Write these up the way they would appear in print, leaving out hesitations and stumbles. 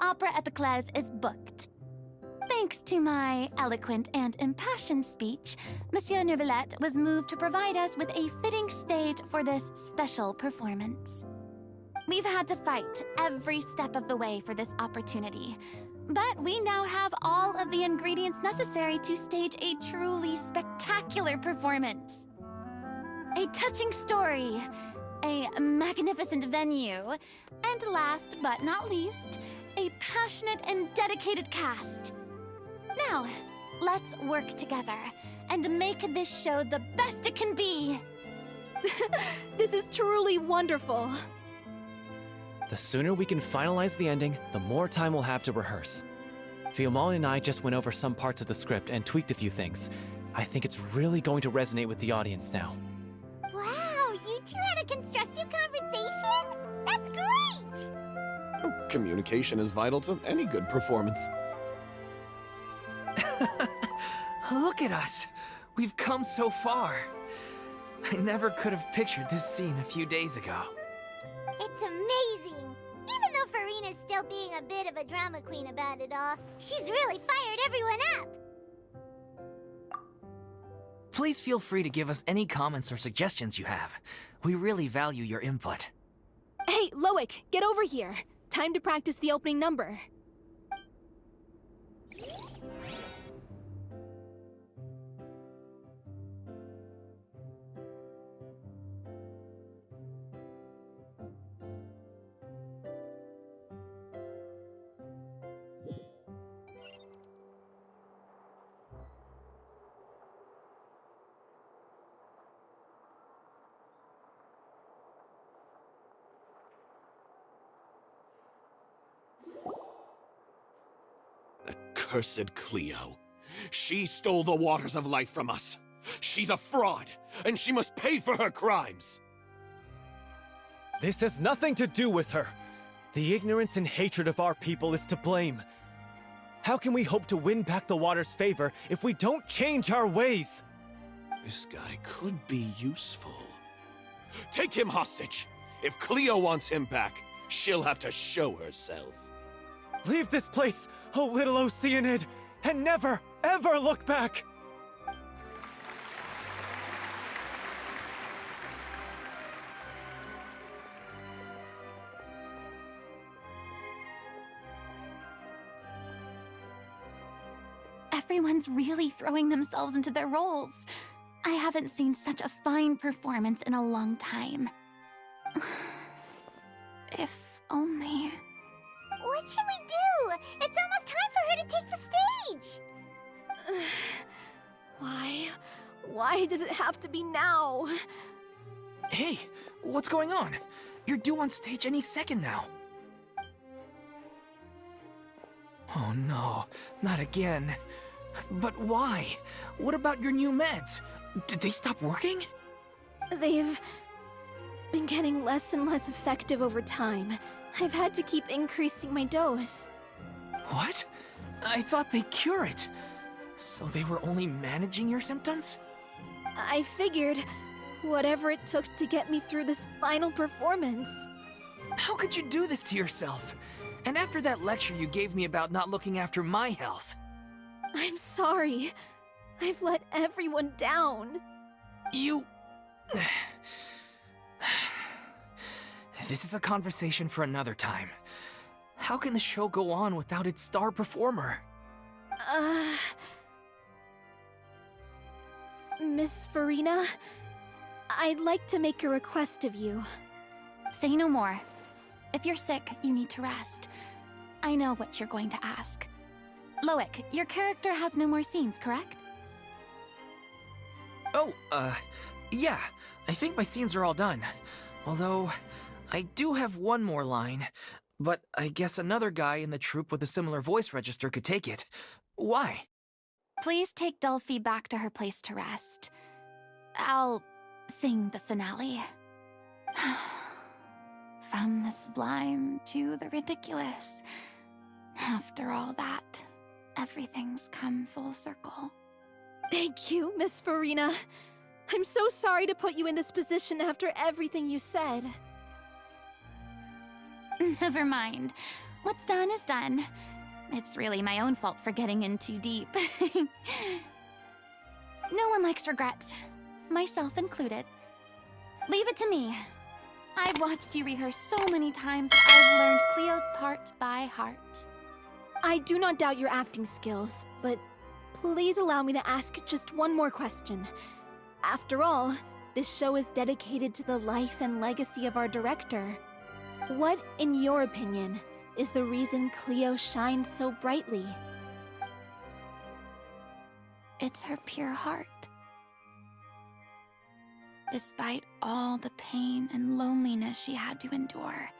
opera epiclese is booked. Thanks to my eloquent and impassioned speech, Monsieur Neuvillette was moved to provide us with a fitting stage for this special performance. We've had to fight every step of the way for this opportunity, but we now have all of the ingredients necessary to stage a truly spectacular performance. A touching story, a magnificent venue, and last but not least, a passionate and dedicated cast. Now, let's work together and make this show the best it can be. This is truly wonderful. The sooner we can finalize the ending, the more time we'll have to rehearse. Fiumali and I just went over some parts of the script and tweaked a few things. I think it's really going to resonate with the audience now. Wow, you two had a constructive conversation? That's great! Communication is vital to any good performance. Look at us. We've come so far. I never could have pictured this scene a few days ago. It's amazing! Even though Farina's still being a bit of a drama queen about it all, she's really fired everyone up! Please feel free to give us any comments or suggestions you have. We really value your input. Hey, Loic, get over here. Time to practice the opening number. Cursed Cleo. She stole the waters of life from us. She's a fraud, and she must pay for her crimes. This has nothing to do with her. The ignorance and hatred of our people is to blame. How can we hope to win back the water's favor if we don't change our ways? This guy could be useful. Take him hostage. If Cleo wants him back, she'll have to show herself. Leave this place, O little Oceanid, and never, ever look back! Everyone's really throwing themselves into their roles. I haven't seen such a fine performance in a long time. If only... What should we do? It's almost time for her to take the stage! Why does it have to be now? Hey, what's going on? You're due on stage any second now. Oh no, not again. But why? What about your new meds? Did they stop working? They've been getting less and less effective over time. I've had to keep increasing my dose. What? I thought they cure it. So they were only managing your symptoms? I figured whatever it took to get me through this final performance. How could you do this to yourself? And after that lecture you gave me about not looking after my health. I'm sorry. I've let everyone down. You... This is a conversation for another time. How can the show go on without its star performer? Miss Farina, I'd like to make a request of you. Say no more. If you're sick, you need to rest. I know what you're going to ask. Loic, your character has no more scenes, correct? Oh, yeah. I think my scenes are all done. Although, I do have one more line. But I guess another guy in the troupe with a similar voice register could take it. Why? Please take Delphi back to her place to rest. I'll sing the finale. From the sublime to the ridiculous. After all that, everything's come full circle. Thank you, Miss Farina. I'm so sorry to put you in this position after everything you said. Never mind. What's done is done. It's really my own fault for getting in too deep. No one likes regrets, myself included. Leave it to me. I've watched you rehearse so many times that I've learned Cleo's part by heart. I do not doubt your acting skills, but please allow me to ask just one more question. After all, this show is dedicated to the life and legacy of our director. What, in your opinion, is the reason Cleo shines so brightly? It's her pure heart. Despite all the pain and loneliness she had to endure,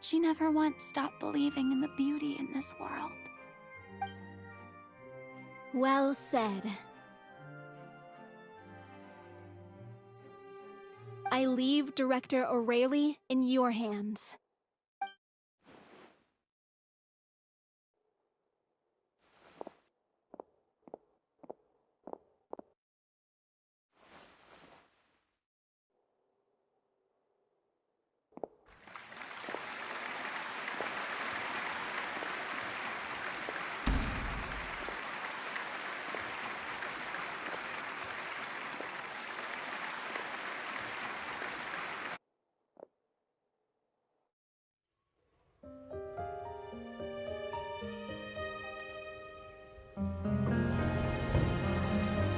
she never once stopped believing in the beauty in this world. Well said. I leave Director O'Reilly in your hands.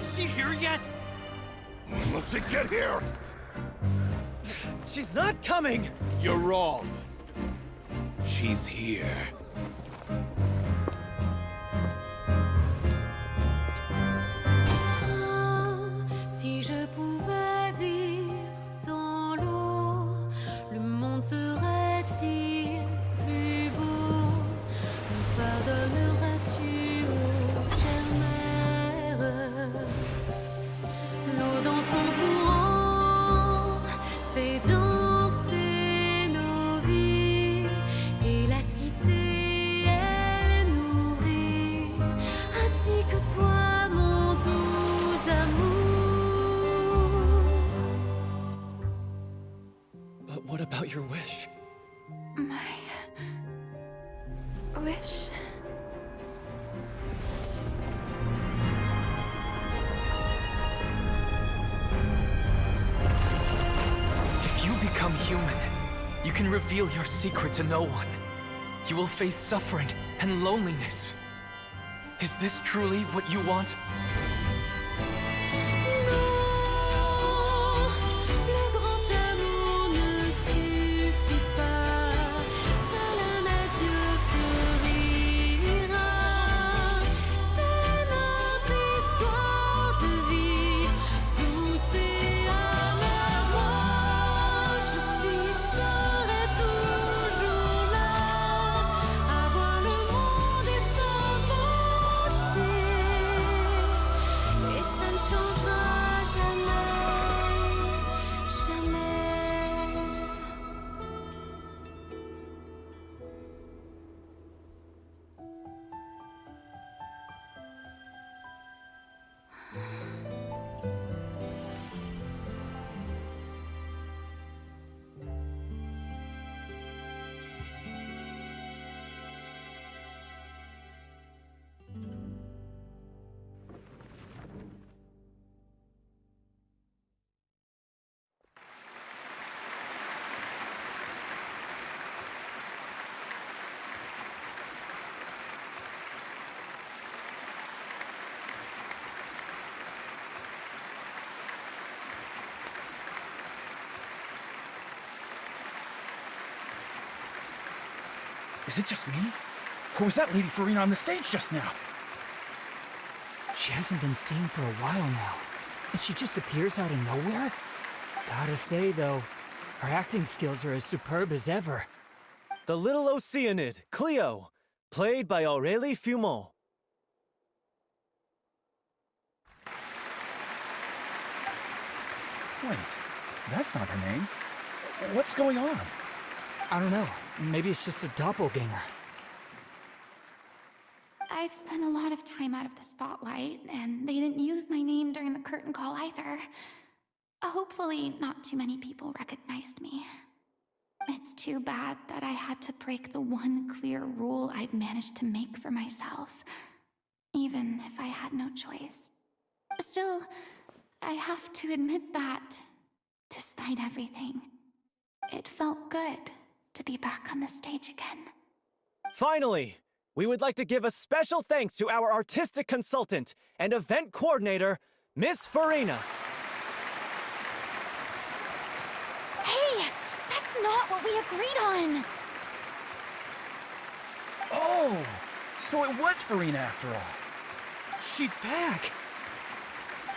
Is she here yet? Will she get here? She's not coming! You're wrong. She's here. Si je pouvais vivre dans l'eau, le monde serait-il plus beau? Me pardonneras-tu, ô chère mère? L'eau dans son courant fait danser nos vies, et la cité elle est nourrie, ainsi que toi, mon doux amour. But what about your wish? My wish. If you become human, you can reveal your secret to no one. You will face suffering and loneliness. Is this truly what you want? Non, le grand amour ne suffit pas. Seul un adieu fleurira. C'est notre histoire de vie, douce et amère. Moi, je suis, serai toujours là, à voir le monde et sa beauté. Et ça ne changera jamais, jamais. Is it just me? Or was that Lady Farina on the stage just now? She hasn't been seen for a while now, and she just appears out of nowhere? Gotta say, though, her acting skills are as superb as ever. The Little Oceanid, Cleo, played by Aurélie Fumont. Wait, that's not her name. What's going on? I don't know, maybe it's just a doppelganger. I've spent a lot of time out of the spotlight, and they didn't use my name during the curtain call either. Hopefully, not too many people recognized me. It's too bad that I had to break the one clear rule I'd managed to make for myself, even if I had no choice. Still, I have to admit that, despite everything, it felt good to be back on the stage again. Finally, we would like to give a special thanks to our artistic consultant and event coordinator, Miss Farina. Hey, that's not what we agreed on! Oh, so it was Farina after all. She's back!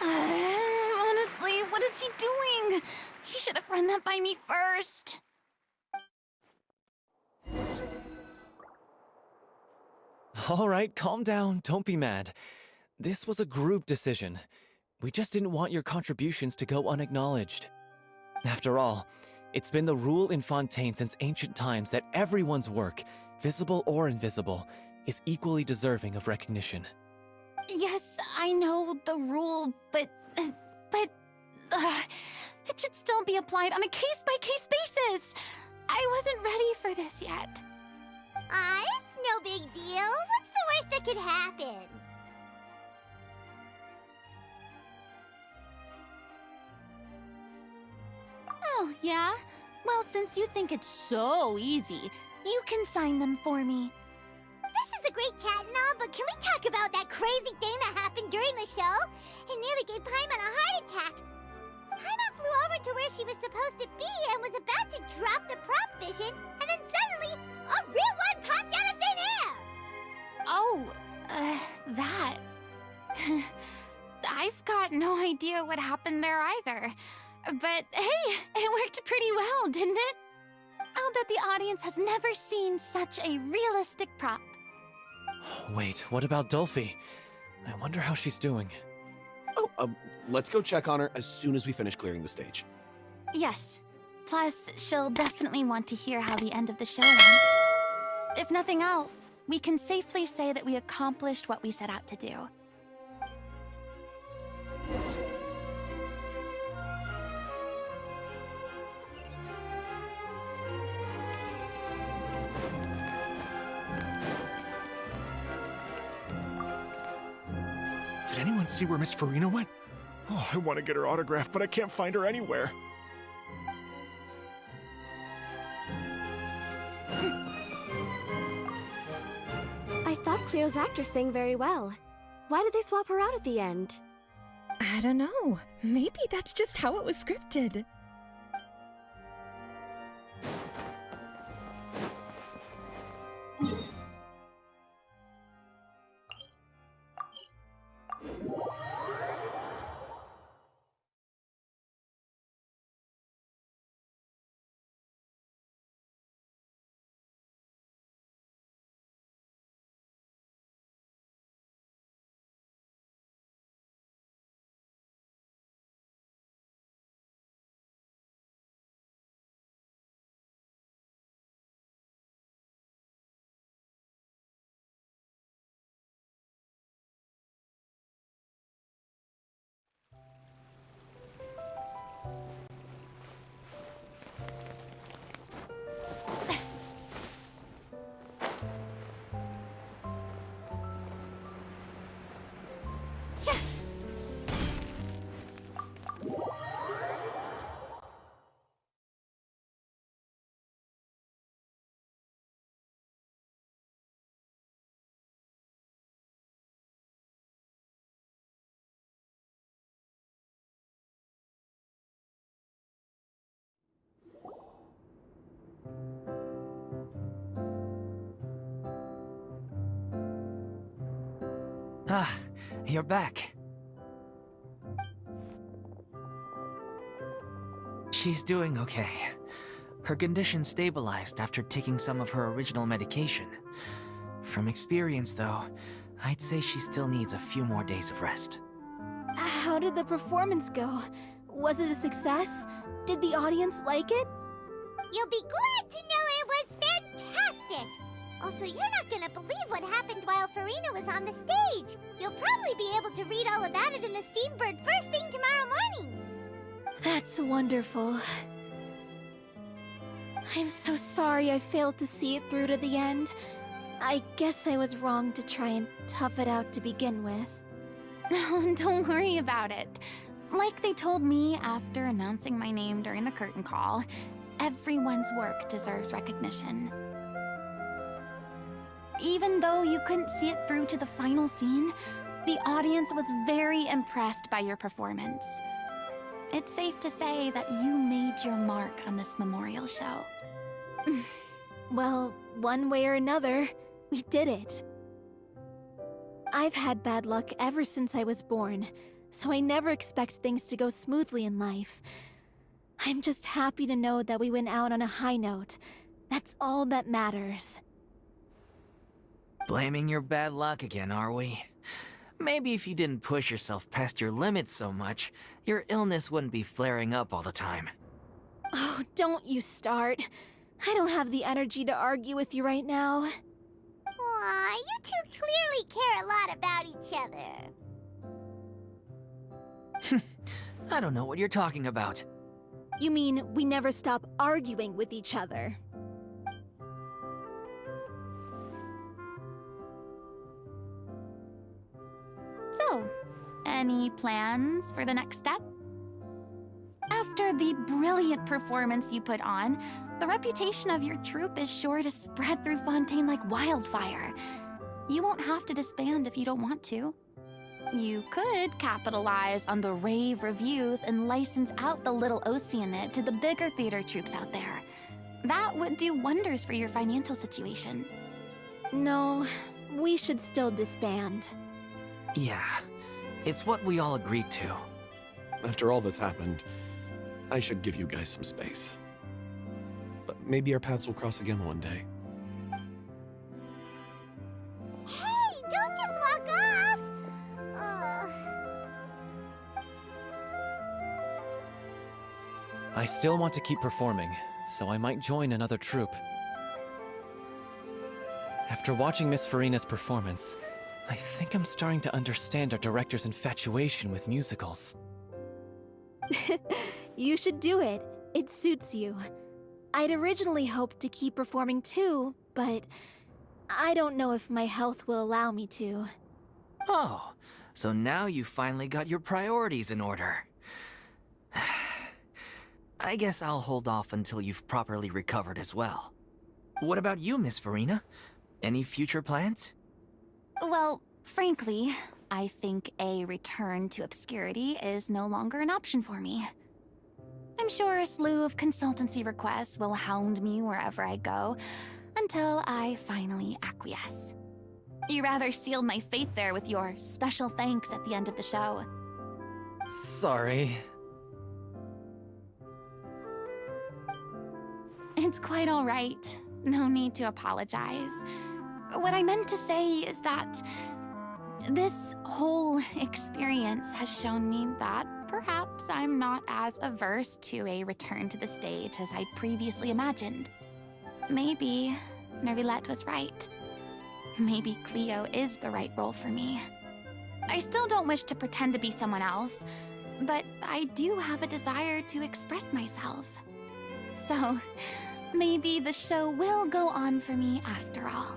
Honestly, what is he doing? He should have run that by me first. All right, calm down, don't be mad. This was a group decision. We just didn't want your contributions to go unacknowledged. After all, it's been the rule in Fontaine since ancient times that everyone's work, visible or invisible, is equally deserving of recognition. Yes, I know the rule, but it should still be applied on a case-by-case basis. I wasn't ready for this yet. It's no big deal. What's the worst that could happen? Oh, yeah? Well, since you think it's so easy, you can sign them for me. This is a great chat and all, but can we talk about that crazy thing that happened during the show? It nearly gave Paimon a heart attack. Paimon flew over to where she was supposed to be and was about to drop the prop vision, and then suddenly, a real one popped out of thin air! Oh, that. I've got no idea what happened there either. But hey, it worked pretty well, didn't it? I'll bet the audience has never seen such a realistic prop. Wait, what about Dolphy? I wonder how she's doing. Oh, let's go check on her as soon as we finish clearing the stage. Yes. Plus, she'll definitely want to hear how the end of the show went. If nothing else, we can safely say that we accomplished what we set out to do. Did anyone see where Miss Farina went? Oh, I want to get her autograph, but I can't find her anywhere. I thought Cleo's actress sang very well. Why did they swap her out at the end? I don't know. Maybe that's just how it was scripted. Ah, you're back. She's doing okay. Her condition stabilized after taking some of her original medication. From experience, though, I'd say she still needs a few more days of rest. How did the performance go? Was it a success? Did the audience like it? You'll be glad to know it was fantastic! Also, you're not gonna believe what happened while Farina was on the stage. You'll probably be able to read all about it in the Steambird first thing tomorrow morning. That's wonderful. I'm so sorry I failed to see it through to the end. I guess I was wrong to try and tough it out to begin with. No, don't worry about it. Like they told me after announcing my name during the curtain call, everyone's work deserves recognition. Even though you couldn't see it through to the final scene, the audience was very impressed by your performance. It's safe to say that you made your mark on this memorial show. Well, one way or another, we did it. I've had bad luck ever since I was born, so I never expect things to go smoothly in life. I'm just happy to know that we went out on a high note. That's all that matters. Blaming your bad luck again, are we? Maybe if you didn't push yourself past your limits so much, your illness wouldn't be flaring up all the time. Oh, don't you start. I don't have the energy to argue with you right now. Aw, you two clearly care a lot about each other. I don't know what you're talking about. You mean we never stop arguing with each other? So, any plans for the next step? After the brilliant performance you put on, the reputation of your troupe is sure to spread through Fontaine like wildfire. You won't have to disband if you don't want to. You could capitalize on the rave reviews and license out the Little Oceanid to the bigger theater troupes out there. That would do wonders for your financial situation. No, we should still disband. Yeah, it's what we all agreed to. After all that's happened, I should give you guys some space. But maybe our paths will cross again one day. Hey, don't just walk off! I still want to keep performing, so I might join another troupe. After watching Miss Farina's performance, I think I'm starting to understand our director's infatuation with musicals. You should do it. It suits you. I'd originally hoped to keep performing too, but I don't know if my health will allow me to. Oh, so now you finally got your priorities in order. I guess I'll hold off until you've properly recovered as well. What about you, Miss Farina? Any future plans? Well, frankly, I think a return to obscurity is no longer an option for me. I'm sure a slew of consultancy requests will hound me wherever I go, until I finally acquiesce. You rather sealed my fate there with your special thanks at the end of the show. Sorry. It's quite all right. No need to apologize. What I meant to say is that this whole experience has shown me that perhaps I'm not as averse to a return to the stage as I previously imagined. Maybe Neuvillette was right. Maybe Cleo is the right role for me. I still don't wish to pretend to be someone else, but I do have a desire to express myself. So, maybe the show will go on for me after all.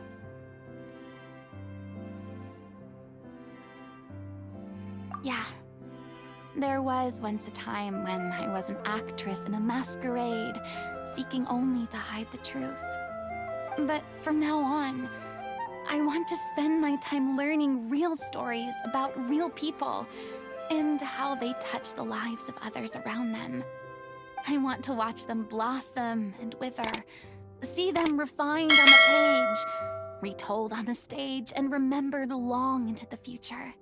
Yeah. There was once a time when I was an actress in a masquerade, seeking only to hide the truth. But from now on, I want to spend my time learning real stories about real people and how they touch the lives of others around them. I want to watch them blossom and wither, see them refined on the page, retold on the stage, and remembered long into the future.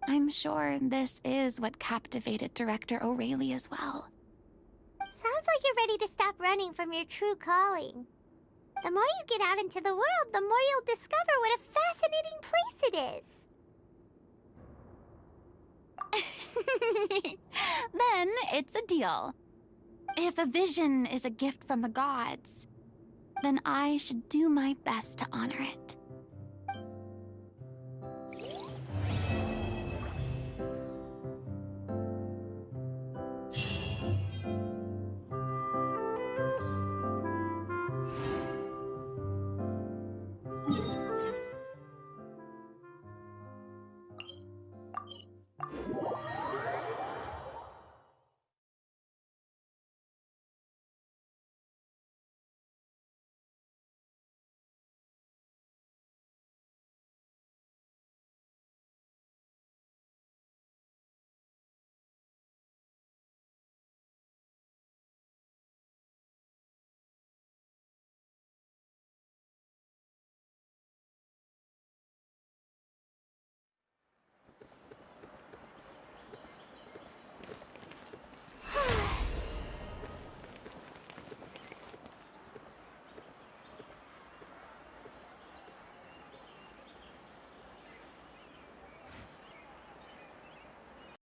I'm sure this is what captivated director O'Reilly as well. Sounds like you're ready to stop running from your true calling. The more you get out into the world, the more you'll discover what a fascinating place it is. Then it's a deal. If a vision is a gift from the gods, then I should do my best to honor it.